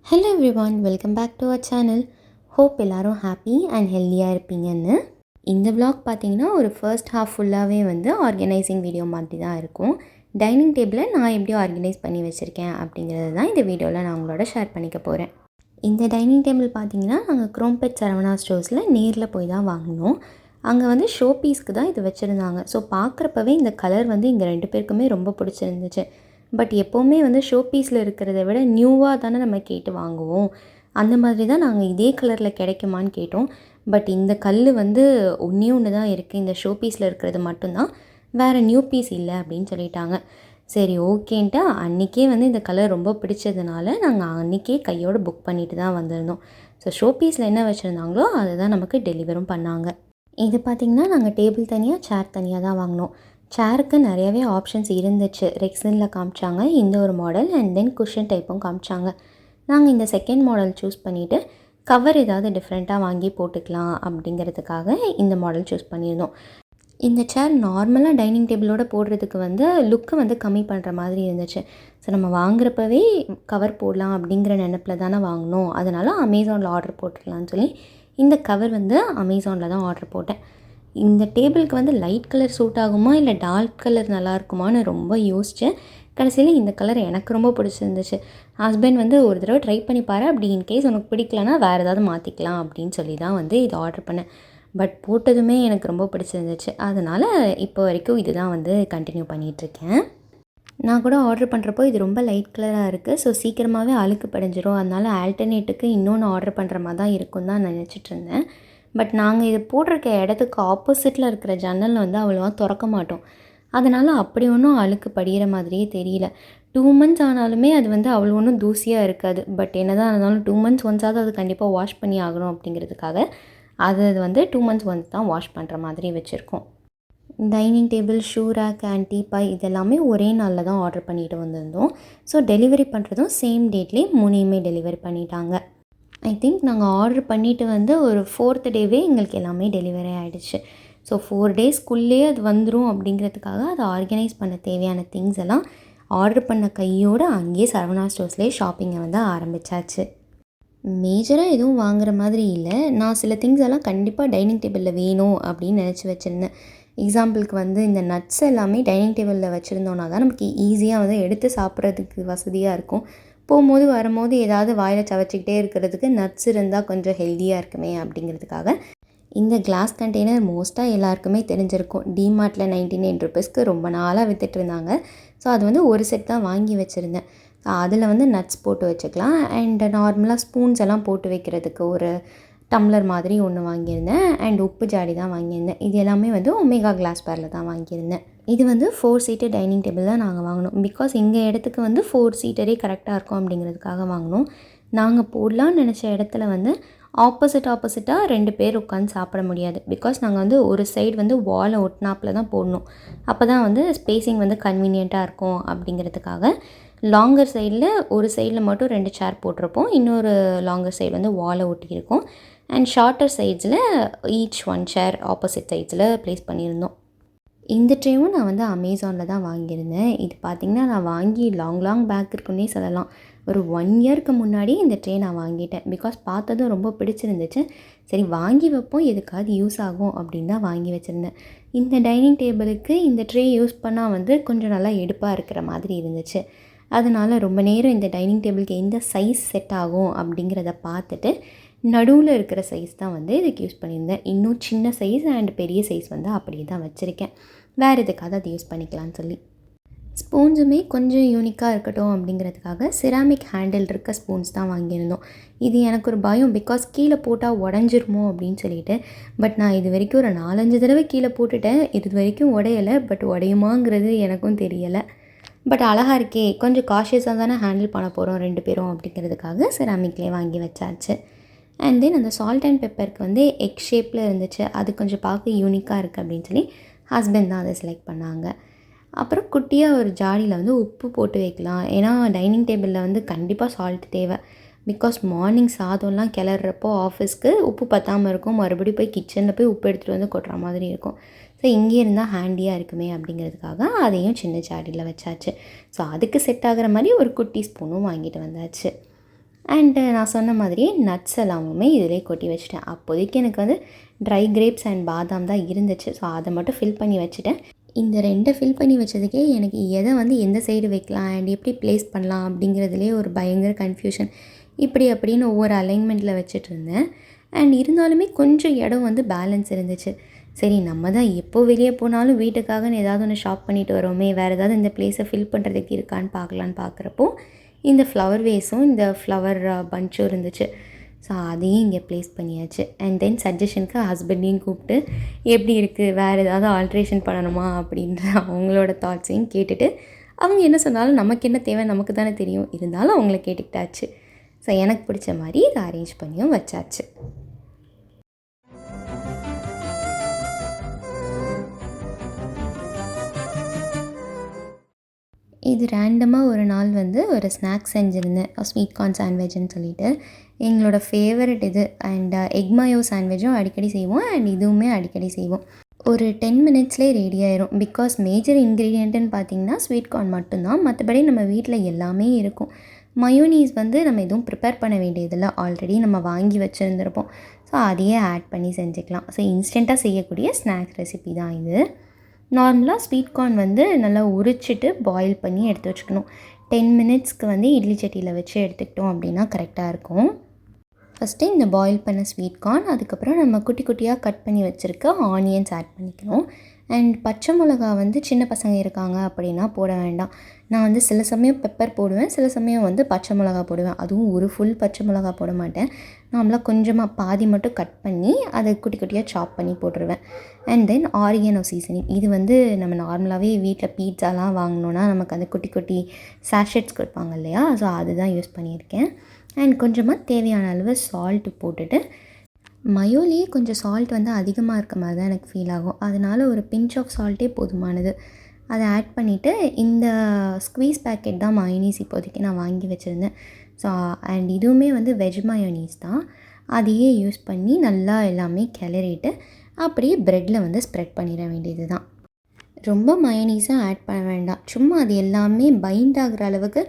Hello everyone, welcome back to our channel. Hope எல்லோரும் happy and ஹெல்த்தியாக இருப்பீங்கன்னு. இந்த vlog பார்த்தீங்கன்னா ஒரு ஃபர்ஸ்ட் ஹாஃப் ஃபுல்லாகவே வந்து ஆர்கனைசிங் வீடியோ மாதிரி தான் இருக்கும். டைனிங் டேபிளை நான் எப்படி ஆர்கனைஸ் பண்ணி வச்சுருக்கேன் அப்படிங்கிறது தான் இந்த வீடியோவில் நான் உங்களோட ஷேர் பண்ணிக்க போகிறேன். இந்த டைனிங் டேபிள் பார்த்தீங்கன்னா நாங்கள் குரோம்பேட் சரவணா ஸ்டோர்ஸில் நேரில் போய் தான் வாங்கினோம். அங்கே வந்து ஷோ பீஸ்க்கு தான் இது வச்சுருந்தாங்க. ஸோ பார்க்குறப்பவே இந்த கலர் வந்து இங்கே 2 பேருக்குமே ரொம்ப பிடிச்சிருந்துச்சு. பட் எப்போவுமே வந்து ஷோ பீஸில் இருக்கிறத விட நியூவாக தானே நம்ம கேட்டு வாங்குவோம். அந்த மாதிரி தான் நாங்கள் இதே கலரில் கிடைக்குமான்னு கேட்டோம். பட் இந்த கல் வந்து ஒன்றே ஒன்று தான் இருக்குது, இந்த ஷோ பீஸில் இருக்கிறது மட்டும்தான், வேறு நியூ பீஸ் இல்லை அப்படின்னு சொல்லிட்டாங்க. சரி ஓகேன்ட்டு அன்றைக்கே வந்து இந்த கலர் ரொம்ப பிடிச்சதுனால நாங்கள் அன்றைக்கே கையோடு புக் பண்ணிட்டு தான் வந்திருந்தோம். ஸோ ஷோ பீஸில் என்ன வச்சுருந்தாங்களோ அதை தான் நமக்கு டெலிவரும் பண்ணாங்க. இது பார்த்திங்கன்னா நாங்கள் டேபிள் தனியாக சேர் தனியாக தான் வாங்கினோம். சேருக்கு நிறையவே ஆப்ஷன்ஸ் இருந்துச்சு. ரெக்ஸனில் காமிச்சாங்க இந்த ஒரு மாடல், அண்ட் தென் குஷன் டைப்பும் காமிச்சாங்க. நாங்கள் இந்த செகண்ட் மாடல் சூஸ் பண்ணிவிட்டு கவர் ஏதாவது டிஃப்ரெண்ட்டாக வாங்கி போட்டுக்கலாம் அப்படிங்கிறதுக்காக இந்த மாடல் சூஸ் பண்ணியிருந்தோம். இந்த சேர் நார்மலாக டைனிங் டேபிளோடு போடுறதுக்கு வந்து லுக்கை வந்து கம்மி பண்ணுற மாதிரி இருந்துச்சு. ஸோ நம்ம வாங்குறப்பவே கவர் போடலாம் அப்படிங்கிற நினைப்பில் தானே வாங்கினோம். அதனால் அமேசானில் ஆர்டர் போட்டுக்கலான்னு சொல்லி இந்த கவர் வந்து அமேசானில் தான் ஆர்டர் போட்டேன். இந்த டேபிளுக்கு வந்து லைட் கலர் சூட் ஆகுமா இல்லை டார்க் கலர் நல்லாயிருக்குமான்னு ரொம்ப யோசித்தேன். கடைசியில் இந்த கலர் எனக்கு ரொம்ப பிடிச்சிருந்துச்சு. ஹஸ்பண்ட் வந்து ஒரு தடவை ட்ரை பண்ணி பாரு, அப்படி இன்கேஸ் உனக்கு பிடிக்கலனா வேறு ஏதாவது மாற்றிக்கலாம் அப்படின்னு சொல்லி தான் வந்து இது ஆர்டர் பண்ணேன். பட் போட்டதுமே எனக்கு ரொம்ப பிடிச்சிருந்துச்சு. அதனால் இப்போ வரைக்கும் இது தான் வந்து கண்டினியூ பண்ணிகிட்ருக்கேன். நான் கூட ஆர்டர் பண்ணுறப்போ இது ரொம்ப லைட் கலராக இருக்குது, ஸோ சீக்கிரமாகவே அழுக்கு படிஞ்சிரும், அதனால் ஆல்டர்னேட்டுக்கு இன்னொன்று ஆர்டர் பண்ணுற மாதிரி தான் இருக்குன்னு தான் நினச்சிட்டு இருந்தேன். பட் நாங்கள் இது போட்டிருக்க இடத்துக்கு ஆப்போசிட்டில் இருக்கிற ஜன்னல் வந்து அவ்வளோவா திறக்க மாட்டோம். அதனால் அப்படி ஒன்றும் அழுக்கு படிகிற மாதிரியே தெரியல. 2 months ஆனாலுமே அது வந்து அவ்வளோ ஒன்றும் தூசியாக இருக்காது. பட் என்ன தான் இருந்தாலும் 2 months ஒன்ஸாவது அது கண்டிப்பாக வாஷ் பண்ணி ஆகணும் அப்படிங்கிறதுக்காக அது வந்து 2 months ஒன்ஸ் தான் வாஷ் பண்ணுற மாதிரி வச்சுருக்கோம். Dining table, shoe rack, and teapoy இதெல்லாமே ஒரே நாளில் தான் ஆர்டர் பண்ணிட்டு வந்திருந்தோம். ஸோ டெலிவரி பண்ணுறதும் சேம் டேட்லேயே 3யுமே டெலிவரி பண்ணிட்டாங்க. ஐ திங்க் நாங்கள் ஆர்டர் பண்ணிவிட்டு வந்து ஒரு 4th டேவே எங்களுக்கு எல்லாமே டெலிவரி ஆகிடுச்சு. ஸோ 4 டேஸ்க்குள்ளேயே அது வந்துடும் அப்படிங்கிறதுக்காக அதை ஆர்கனைஸ் பண்ண தேவையான திங்ஸ் எல்லாம் ஆர்டர் பண்ண கையோடு அங்கேயே சரவணா ஸ்டோர்ஸ்லேயே ஷாப்பிங்கை வந்து ஆரம்பித்தாச்சு. மேஜராக எதுவும் வாங்குகிற மாதிரி இல்லை. நான் சில திங்ஸ் எல்லாம் கண்டிப்பாக டைனிங் டேபிளில் வேணும் அப்படின்னு நினச்சி வச்சுருந்தேன். எக்ஸாம்பிளுக்கு வந்து இந்த நட்ஸ் எல்லாமே டைனிங் டேபிளில் வச்சுருந்தோன்னா தான் நமக்கு ஈஸியாக வந்து எடுத்து சாப்பிட்றதுக்கு வசதியாக இருக்கும். போகும்போது வரும்போது ஏதாவது வாயில் சவச்சிக்கிட்டே இருக்கிறதுக்கு நட்ஸ் இருந்தால் கொஞ்சம் ஹெல்த்தியாக இருக்குமே அப்படிங்கிறதுக்காக இந்த கிளாஸ் கண்டெய்னர் மோஸ்ட்டாக எல்லாருக்குமே தெரிஞ்சிருக்கும். டிமார்ட்டில் 99 rupeesக்கு ரொம்ப நாளாக விற்றுட்டு இருந்தாங்க. ஸோ அது வந்து ஒரு செட் தான் வாங்கி வச்சுருந்தேன். அதில் வந்து நட்ஸ் போட்டு வச்சுக்கலாம், அண்ட் நார்மலாக ஸ்பூன்ஸ் எல்லாம் போட்டு வைக்கிறதுக்கு ஒரு டம்ளர் மாதிரி ஒன்று வாங்கியிருந்தேன், அண்ட் உப்பு ஜாடி தான் வாங்கியிருந்தேன். இது எல்லாமே வந்து ஒமேகா கிளாஸ் பேரில் தான் வாங்கியிருந்தேன். இது வந்து 4 seater டைனிங் டேபிள் தான் நாங்கள் வாங்கினோம். பிகாஸ் எங்கள் இடத்துக்கு வந்து 4 seaterே கரெக்டாக இருக்கும் அப்படிங்கிறதுக்காக வாங்கினோம். நாங்கள் போடலான்னு நினச்ச இடத்துல வந்து ஆப்போசிட்டாக 2 பேர் உட்காந்து சாப்பிட முடியாது. பிகாஸ் நாங்கள் வந்து ஒரு சைடு வந்து வாலை ஒட்டினாப்பில் தான் போடணும். அப்போ தான் வந்து ஸ்பேஸிங் வந்து கன்வீனியண்ட்டாக இருக்கும் அப்படிங்கிறதுக்காக லாங்கர் சைடில் ஒரு சைடில் மட்டும் 2 சேர் போட்டிருப்போம், இன்னொரு லாங்கர் சைடு வந்து வாலை ஒட்டியிருக்கோம், அண்ட் ஷார்ட்டர் சைட்ஸில் ஈச் 1 சேர் ஆப்போசிட் சைட்ஸில் ப்ளேஸ் பண்ணியிருந்தோம். இந்த ட்ரேவும் நான் வந்து அமேசானில் தான் வாங்கியிருந்தேன். இது பார்த்திங்கன்னா நான் வாங்கி லாங் பேக் இருக்குன்னே சொல்லலாம். ஒரு 1 yearக்கு முன்னாடி இந்த ட்ரே நான் வாங்கிட்டேன். பிகாஸ் பார்த்ததும் ரொம்ப பிடிச்சிருந்துச்சு. சரி வாங்கி வைப்போம், எதுக்காவது யூஸ் ஆகும் அப்படின்னு தான் வாங்கி வச்சுருந்தேன். இந்த டைனிங் டேபிளுக்கு இந்த ட்ரே யூஸ் பண்ணால் வந்து கொஞ்சம் நல்லா எடுப்பாக இருக்கிற மாதிரி இருந்துச்சு. அதனால் ரொம்ப நேரம் இந்த டைனிங் டேபிளுக்கு எந்த சைஸ் செட் ஆகும் அப்படிங்கிறத பார்த்துட்டு நடுவில் இருக்கிற சைஸ் தான் வந்து இதுக்கு யூஸ் பண்ணியிருந்தேன். இன்னும் சின்ன சைஸ் அண்ட் பெரிய சைஸ் வந்து அப்படியே தான் வச்சுருக்கேன், வேறு எதுக்காவது அது யூஸ் பண்ணிக்கலான்னு சொல்லி. ஸ்பூன்ஸுமே கொஞ்சம் யூனிக்காக இருக்கட்டும் அப்படிங்கிறதுக்காக செராமிக் ஹேண்டில் இருக்க ஸ்பூன்ஸ் தான் வாங்கியிருந்தோம். இது எனக்கு ஒரு பயம், பிகாஸ் கீழே போட்டால் உடஞ்சிருமோ அப்படின்னு சொல்லிட்டு. பட் நான் இது வரைக்கும் ஒரு 4-5 தடவை கீழே போட்டுட்டேன், இது வரைக்கும் உடையலை. பட் உடையுமாங்கிறது எனக்கும் தெரியலை. பட் அழகாக இருக்கே, கொஞ்சம் காஷியஸாக தானே ஹேண்டில் பண்ண போகிறோம் 2 பேரும் அப்படிங்கிறதுக்காக செராமிக்லேயே வாங்கி வச்சாச்சு. அண்ட் தென் அந்த சால்ட் அண்ட் பெப்பருக்கு வந்து எக் ஷேப்பில் இருந்துச்சு, அது கொஞ்சம் பார்க்க யூனிக்காக இருக்குது அப்படின்னு சொல்லி ஹஸ்பண்ட் தான் அதை செலக்ட் பண்ணாங்க. அப்புறம் குட்டியாக ஒரு ஜாடியில் வந்து உப்பு போட்டு வைக்கலாம், ஏன்னா டைனிங் டேபிளில் வந்து கண்டிப்பாக சால்ட் தேவை. பிகாஸ் மார்னிங் சாதம்லாம் கிளறப்போ ஆஃபீஸ்க்கு உப்பு பற்றாமல் இருக்கும், மறுபடியும் போய் கிச்சனில் போய் உப்பு எடுத்துகிட்டு வந்து கொட்டுற மாதிரி இருக்கும். ஸோ இங்கே இருந்தால் ஹேண்டியாக இருக்குமே அப்படிங்கிறதுக்காக அதையும் சின்ன ஜாடியில் வச்சாச்சு. ஸோ அதுக்கு செட் ஆகிற மாதிரி ஒரு குட்டி ஸ்பூனும் வாங்கிட்டு வந்தாச்சு. அண்டு நான் சொன்ன மாதிரியே நட்ஸ் எல்லாமுமே இதிலே கொட்டி வச்சுட்டேன். அப்போதைக்கு எனக்கு வந்து ட்ரை கிரேப்ஸ் அண்ட் பாதாம் தான் இருந்துச்சு. ஸோ அதை மட்டும் ஃபில் பண்ணி வச்சுட்டேன். இந்த 2 ஃபில் பண்ணி வச்சதுக்கே எனக்கு எதை வந்து எந்த சைடு வைக்கலாம் அண்ட் எப்படி ப்ளேஸ் பண்ணலாம் அப்படிங்கிறதுலே ஒரு பயங்கர கன்ஃப்யூஷன். இப்படி அப்படின்னு ஒவ்வொரு அலைன்மெண்ட்டில் வச்சுட்ருந்தேன். அண்ட் இருந்தாலுமே கொஞ்சம் இடம் வந்து பேலன்ஸ் இருந்துச்சு. சரி, நம்ம தான் எப்போ வெளியே போனாலும் வீட்டுக்காகன்னு ஏதாவது ஒன்று ஷாப் பண்ணிட்டு வரோமே, வேறு ஏதாவது இந்த ப்ளேஸை ஃபில் பண்ணுறதுக்கு இருக்கான்னு பார்க்கலான்னு பார்க்குறப்போ இந்த ஃப்ளவர் வேஸும் இந்த ஃப்ளவர் பஞ்சும் இருந்துச்சு. ஸோ அதையும் இங்கே ப்ளேஸ் பண்ணியாச்சு. அண்ட் தென் சஜஷனுக்கு ஹஸ்பண்டையும் கூப்பிட்டு எப்படி இருக்குது, வேறு ஏதாவது ஆல்ட்ரேஷன் பண்ணணுமா அப்படின்ற அவங்களோட தாட்ஸையும் கேட்டுட்டு, அவங்க என்ன சொன்னாலும் நமக்கு என்ன தேவை நமக்கு தானே தெரியும், இருந்தாலும் அவங்கள கேட்டுக்கிட்டாச்சு. ஸோ எனக்கு பிடிச்ச மாதிரி இதை அரேஞ்ச் பண்ணியும் வச்சாச்சு. இது ரேண்டமாக ஒரு நாள் வந்து ஒரு ஸ்நாக்ஸ் செஞ்சுருந்தேன், ஸ்வீட் கார்ன் சாண்ட்விச்னு சொல்லிட்டு. எங்களோட ஃபேவரட் இது. அண்ட் எக் மயோ சாண்ட்விச்சும் அடிக்கடி செய்வோம் அண்ட் இதுவுமே அடிக்கடி செய்வோம். ஒரு 10 மினிட்ஸ்லேயே ரெடி ஆயிரும். பிகாஸ் மேஜர் இன்க்ரீடியண்ட்டுன்னு பார்த்திங்கன்னா ஸ்வீட் கார்ன் மட்டும்தான். மற்றபடி நம்ம வீட்டில் எல்லாமே இருக்கும். மயோனீஸ் வந்து நம்ம எதுவும் ப்ரிப்பேர் பண்ண வேண்டியதில்லை, ஆல்ரெடி நம்ம வாங்கி வச்சுருந்துருப்போம். ஸோ அதையே ஆட் பண்ணி செஞ்சுக்கலாம். ஸோ இன்ஸ்டண்ட்டாக செய்யக்கூடிய ஸ்நாக்ஸ் ரெசிபி தான் இது. நார்மலாக ஸ்வீட் கார்ன் வந்து நல்லா உரிச்சிட்டு பாயில் பண்ணி எடுத்து வச்சுக்கணும். 10 மினிட்ஸ்க்கு வந்து இட்லி சட்டியில் வச்சு எடுத்துக்கிட்டோம் அப்படின்னா கரெக்டாக இருக்கும். ஃபஸ்ட்டு இந்த பாயில் பண்ண ஸ்வீட் கார்ன், அதுக்கப்புறம் நம்ம குட்டி குட்டியாக கட் பண்ணி வச்சுருக்க ஆனியன்ஸ் ஆட் பண்ணிக்கணும். அண்ட் பச்சை மிளகா வந்து சின்ன பசங்க இருக்காங்க அப்படின்னா போட வேண்டாம். நான் வந்து சில சமயம் பெப்பர் போடுவேன், சில சமயம் வந்து பச்சை மிளகா போடுவேன். அதுவும் ஒரு ஃபுல் பச்சை மிளகா போட மாட்டேன். நார்மலாக கொஞ்சமாக பாதி மட்டும் கட் பண்ணி அதை குட்டி குட்டியாக சாப் பண்ணி போட்டுருவேன். And then oregano seasoning. இது வந்து நம்ம நார்மலாகவே வீட்டில் பீட்சாலாம் வாங்கினோன்னா நமக்கு அந்த குட்டி குட்டி சாஷெட்ஸ் கொடுப்பாங்க இல்லையா, ஸோ அதுதான் யூஸ் பண்ணியிருக்கேன். அண்ட் கொஞ்சமாக தேவையான அளவு சால்ட்டு போட்டுட்டு, மயோலேயே கொஞ்சம் சால்ட் வந்து அதிகமாக இருக்க மாதிரி தான் எனக்கு ஃபீல் ஆகும். அதனால் ஒரு பிஞ்ச் ஆஃப் சால்ட்டே போதுமானது. அதை ஆட் பண்ணிவிட்டு இந்த ஸ்க்வீஸ் பேக்கெட் தான் மயோனீஸ் இப்போதைக்கு நான் வாங்கி வச்சுருந்தேன். ஸோ அண்ட் இதுவுமே வந்து வெஜ் மயோனீஸ் தான். அதையே யூஸ் பண்ணி நல்லா எல்லாமே கிளறிட்டு அப்படியே ப்ரெட்டில் வந்து ஸ்ப்ரெட் பண்ணிட வேண்டியது தான். ரொம்ப மயோனீஸாக ஆட் பண்ண வேண்டாம். சும்மா அது எல்லாமே பைண்ட் ஆகிற அளவுக்கு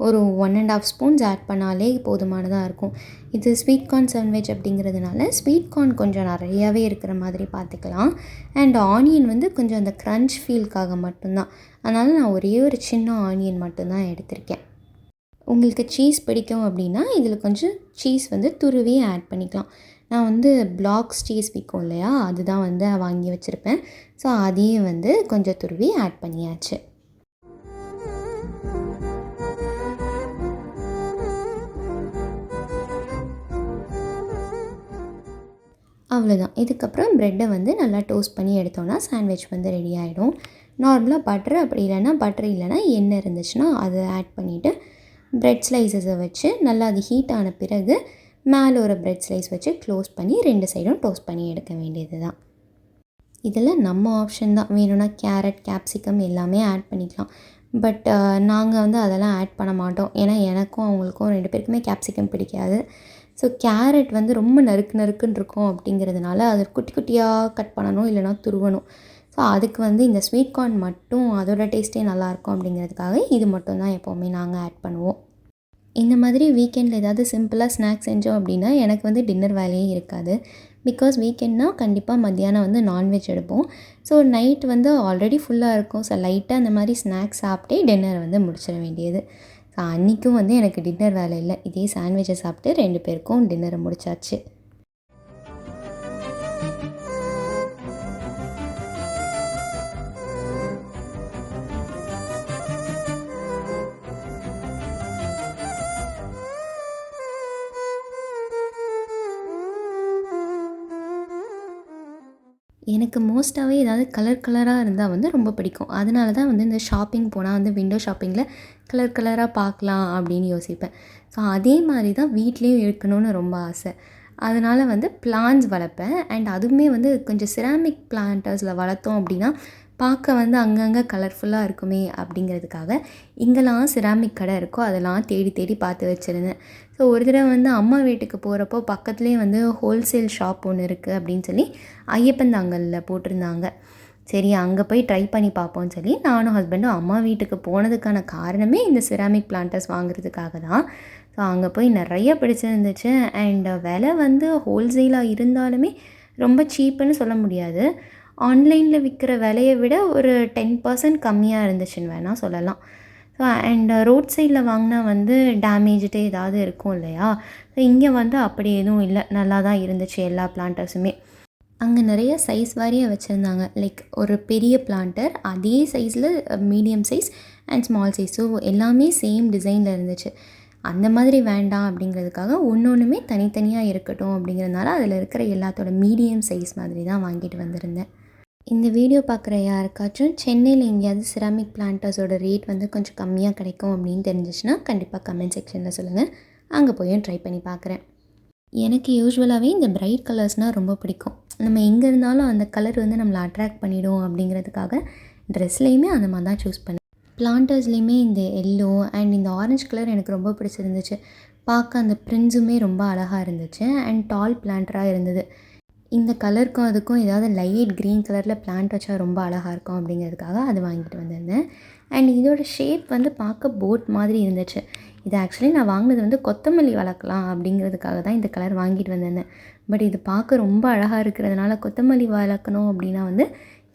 ஒரு 1.5 ஸ்பூன்ஸ் ஆட் பண்ணாலே போதுமானதாக இருக்கும். இது ஸ்வீட் கார்ன் சாண்ட்விச் அப்படிங்கிறதுனால ஸ்வீட் கார்ன் கொஞ்சம் நிறையாவே இருக்கிற மாதிரி பார்த்துக்கலாம். அண்ட் ஆனியன் வந்து கொஞ்சம் அந்த க்ரன்ச் ஃபீல்க்காக மட்டும்தான். அதனால் நான் ஒரே ஒரு சின்ன ஆனியன் மட்டும்தான் எடுத்திருக்கேன். உங்களுக்கு சீஸ் பிடிக்கும் அப்படின்னா இதில் கொஞ்சம் சீஸ் வந்து துருவி ஆட் பண்ணிக்கலாம். நான் வந்து பிளாக்ஸ் சீஸ் விற்கும் இல்லையா, அதுதான் வந்து வாங்கி வச்சுருப்பேன். ஸோ அதையே வந்து கொஞ்சம் துருவி ஆட் பண்ணியாச்சு. அவ்வளோதான். இதுக்கப்புறம் ப்ரெட்டை வந்து நல்லா டோஸ்ட் பண்ணி எடுத்தோன்னா சாண்ட்விச் வந்து ரெடி ஆகிடும். நார்மலாக பட்டர், அப்படி இல்லைன்னா பட்டர் இல்லைன்னா எண்ணெய் இருந்துச்சுன்னா அதை ஆட் பண்ணிவிட்டு ப்ரெட் ஸ்லைசஸை வச்சு நல்லா அது ஹீட் ஆன பிறகு மேலே ஒரு ப்ரெட் ஸ்லைஸ் வச்சு க்ளோஸ் பண்ணி 2 சைடும் டோஸ்ட் பண்ணி எடுக்க வேண்டியது தான். இதில் நம்ம ஆப்ஷன் தான். வேணும்னா கேரட், கேப்சிகம் எல்லாமே ஆட் பண்ணிக்கலாம். பட் நாங்கள் வந்து அதெல்லாம் ஆட் பண்ண மாட்டோம். ஏன்னா எனக்கும் அவங்களுக்கும் 2 பேருக்குமே கேப்சிகம் பிடிக்காது. ஸோ கேரட் வந்து ரொம்ப நறுக்குன்னு இருக்கும் அப்படிங்கிறதுனால அதை குட்டி குட்டியாக கட் பண்ணணும், இல்லைனா துருவணும். ஸோ அதுக்கு வந்து இந்த ஸ்வீட் கார்ன் மட்டும் அதோட டேஸ்ட்டே நல்லாயிருக்கும் அப்படிங்கிறதுக்காக இது மட்டும் தான் எப்போவுமே நாங்கள் ஆட் பண்ணுவோம். இந்த மாதிரி வீக்கெண்டில் ஏதாவது சிம்பிளாக ஸ்நாக்ஸ் செஞ்சோம் அப்படின்னா எனக்கு வந்து டின்னர் வேலையே இருக்காது. பிகாஸ் வீக்கெண்ட்னால் கண்டிப்பாக மத்தியானம் வந்து நான்வெஜ் எடுப்போம். ஸோ நைட் வந்து ஆல்ரெடி ஃபுல்லாக இருக்கும். ஸோ லைட்டாக அந்த மாதிரி ஸ்நாக்ஸ் சாப்பிட்டே டின்னர் வந்து முடிச்சிட வேண்டியது. ஸோ அன்றைக்கும் வந்து எனக்கு டின்னர் வேலை இல்லை. இதே சாண்ட்விச்சை சாப்பிட்டு 2 பேருக்கும் டின்னரை முடிச்சாச்சு. எனக்கு மோஸ்ட்டாகவே ஏதாவது கலராக இருந்தால் வந்து ரொம்ப பிடிக்கும். அதனால தான் வந்து இந்த ஷாப்பிங் போனால் வந்து விண்டோ ஷாப்பிங்கில் கலராக பார்க்கலாம் அப்படின்னு யோசிப்பேன். ஸோ அதே மாதிரி தான் வீட்லேயும் இருக்கணும்னு ரொம்ப ஆசை. அதனால் வந்து பிளான்ட்ஸ் வளர்ப்பேன். அண்ட் அதுவுமே வந்து கொஞ்சம் செராமிக் பிளான்டர்ஸில் வளர்த்தோம் அப்படின்னா பார்க்க வந்து அங்கங்கே கலர்ஃபுல்லாக இருக்குமே அப்படிங்கிறதுக்காக எங்கெல்லாம் செராமிக் கடை இருக்கோ அதெல்லாம் தேடி பார்த்து வச்சுருந்தேன். ஸோ ஒரு தடவை வந்து அம்மா வீட்டுக்கு போகிறப்போ பக்கத்துலேயே வந்து ஹோல்சேல் ஷாப் ஒன்று இருக்குது அப்படின்னு சொல்லி ஐயப்பந்தாங்கலில் போட்டிருந்தாங்க. சரி அங்கே போய் ட்ரை பண்ணி பார்ப்போம்னு சொல்லி நானும் ஹஸ்பண்டும் அம்மா வீட்டுக்கு போனதுக்கான காரணமே இந்த செராமிக் பிளான்டர்ஸ் வாங்குறதுக்காக தான். ஸோ அங்கே போய் நிறைய பிடிச்சிருந்துச்சு. அண்ட் விலை வந்து ஹோல்சேலாக இருந்தாலுமே ரொம்ப சீப்புன்னு சொல்ல முடியாது. ஆன்லைனில் விற்கிற விலையை விட ஒரு 10% கம்மியாக இருந்துச்சுன்னு வேணால் சொல்லலாம். ஸோ அண்ட் ரோட் சைடில் வாங்கினா வந்து டேமேஜ்டு ஏதாவது இருக்கும் இல்லையா? ஸோ இங்கே வந்து அப்படி எதுவும் இல்லை, நல்லா தான் இருந்துச்சு எல்லா பிளான்டர்ஸுமே. அங்கே நிறைய சைஸ் வாரியாக வச்சுருந்தாங்க. லைக் ஒரு பெரிய பிளான்டர் அதே சைஸில் medium size and small size, so எல்லாமே சேம் டிசைனில் இருந்துச்சு. அந்த மாதிரி வேண்டாம் அப்படிங்கிறதுக்காக ஒன்றுமே தனித்தனியாக இருக்கட்டும் அப்படிங்கிறதுனால அதில் இருக்கிற எல்லாத்தோட மீடியம் சைஸ் மாதிரி தான் வாங்கிட்டு வந்திருந்தேன். இந்த வீடியோ பார்க்குற யாருக்காச்சும் சென்னையில் எங்கேயாவது செராமிக் பிளான்டர்ஸோட ரேட் வந்து கொஞ்சம் கம்மியாக கிடைக்கும் அப்படின்னு தெரிஞ்சிச்சுன்னா கண்டிப்பாக கமெண்ட் செக்ஷனில் சொல்லுங்கள். அங்கே போயும் ட்ரை பண்ணி பார்க்குறேன். எனக்கு யூஸ்வலாகவே இந்த பிரைட் கலர்ஸ்னால் ரொம்ப பிடிக்கும். நம்ம எங்கே இருந்தாலும் அந்த கலர் வந்து நம்மளை அட்ராக்ட் பண்ணிவிடும் அப்படிங்கிறதுக்காக ட்ரெஸ்லேயுமே அந்த மாதிரி தான் சூஸ் பண்ணேன். பிளான்டர்ஸ்லேயுமே இந்த எல்லோ அண்ட் இந்த ஆரஞ்சு கலர் எனக்கு ரொம்ப பிடிச்சிருந்துச்சு. பார்க்க அந்த பிரிண்ட்ஸுமே ரொம்ப அழகாக இருந்துச்சு அண்ட் டால் பிளான்டராக இருந்தது. இந்த கலருக்கும் அதுக்கும் ஏதாவது லைட் க்ரீன் கலரில் பிளான்ட் வச்சா ரொம்ப அழகாக இருக்கும் அப்படிங்கிறதுக்காக அது வாங்கிட்டு வந்திருந்தேன். அண்ட் இதோட ஷேப் வந்து பார்க்க போட் மாதிரி இருந்துச்சு. இது ஆக்சுவலி நான் வாங்கினது வந்து கொத்தமல்லி வளர்க்கலாம் அப்படிங்கிறதுக்காக தான் இந்த கலர் வாங்கிட்டு வந்திருந்தேன். பட் இது பார்க்க ரொம்ப அழகாக இருக்கிறதுனால கொத்தமல்லி வளர்க்கணும் அப்படின்னா வந்து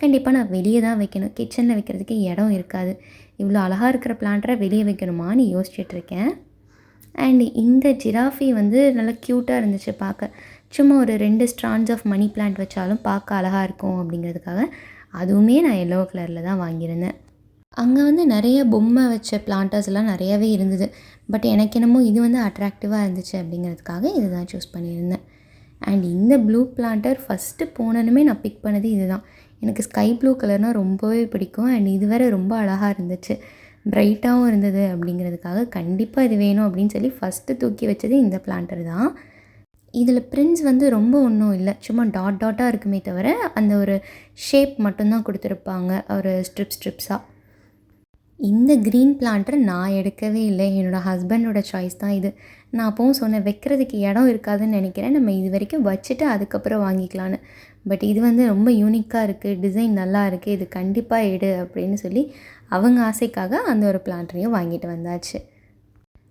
கண்டிப்பாக நான் வெளியே தான் வைக்கணும். கிச்சனில் வைக்கிறதுக்கு இடம் இருக்காது. இவ்வளோ அழகாக இருக்கிற பிளான்ட்டரை வெளியே வைக்கணுமான்னு யோசிச்சுட்ருக்கேன். அண்ட் இந்த ஜிராஃபி வந்து நல்லா க்யூட்டாக இருந்துச்சு பார்க்க. சும்மா ஒரு 2 ஸ்ட்ராண்ட்ஸ் ஆஃப் மணி பிளான்ட் வச்சாலும் பார்க்க அழகாக இருக்கும் அப்படிங்கிறதுக்காக அதுவுமே நான் எல்லோ கலரில் தான் வாங்கியிருந்தேன். அங்கே வந்து நிறைய பொம்மை வச்ச பிளான்டர்ஸ் எல்லாம் நிறையவே இருந்தது. பட் எனக்கு என்னமோ இது வந்து அட்ராக்டிவாக இருந்துச்சு அப்படிங்கிறதுக்காக இது தான் சூஸ் பண்ணியிருந்தேன். அண்ட் இந்த ப்ளூ பிளான்டர் ஃபஸ்ட்டு போனதுமே நான் பிக் பண்ணது இது தான். எனக்கு ஸ்கை ப்ளூ கலர்னால் ரொம்பவே பிடிக்கும். அண்ட் இது வேறு ரொம்ப அழகாக இருந்துச்சு, ப்ரைட்டாகவும் இருந்தது அப்படிங்கிறதுக்காக கண்டிப்பாக இது வேணும் அப்படின்னு சொல்லி ஃபஸ்ட்டு தூக்கி வச்சது இந்த பிளான்டர் தான். இதில் பிரிண்ட்ஸ் வந்து ரொம்ப ஒன்றும் இல்லை, சும்மா டாட் டாட்டாக இருக்குமே தவிர அந்த ஒரு ஷேப் மட்டும்தான் கொடுத்துருப்பாங்க, ஒரு ஸ்ட்ரிப்ஸாக. இந்த க்ரீன் பிளான்டர் நான் எடுக்கவே இல்லை, என்னோடய ஹஸ்பண்டோட சாய்ஸ் தான் இது. நான் அப்போவும் சொன்னேன் வைக்கிறதுக்கு இடம் இருக்காதுன்னு நினைக்கிறேன், நம்ம இது வரைக்கும் வச்சுட்டு அதுக்கப்புறம் வாங்கிக்கலான்னு. பட் இது வந்து ரொம்ப யூனிக்காக இருக்குது, டிசைன் நல்லா இருக்குது, இது கண்டிப்பாக எடு அப்படின்னு சொல்லி அவங்க ஆசைக்காக அந்த ஒரு பிளான்டரையும் வாங்கிட்டு வந்தாச்சு.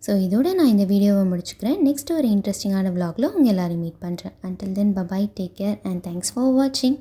ஸோ இதோட நான் இந்த வீடியோவை முடிச்சுக்கிறேன். நெக்ஸ்ட் ஒரு இன்ட்ரெஸ்டிங்கான vlogல உங்கள் எல்லோரையும் மீட் பண்ணுறேன். Until then, bye bye, take care and thanks for watching.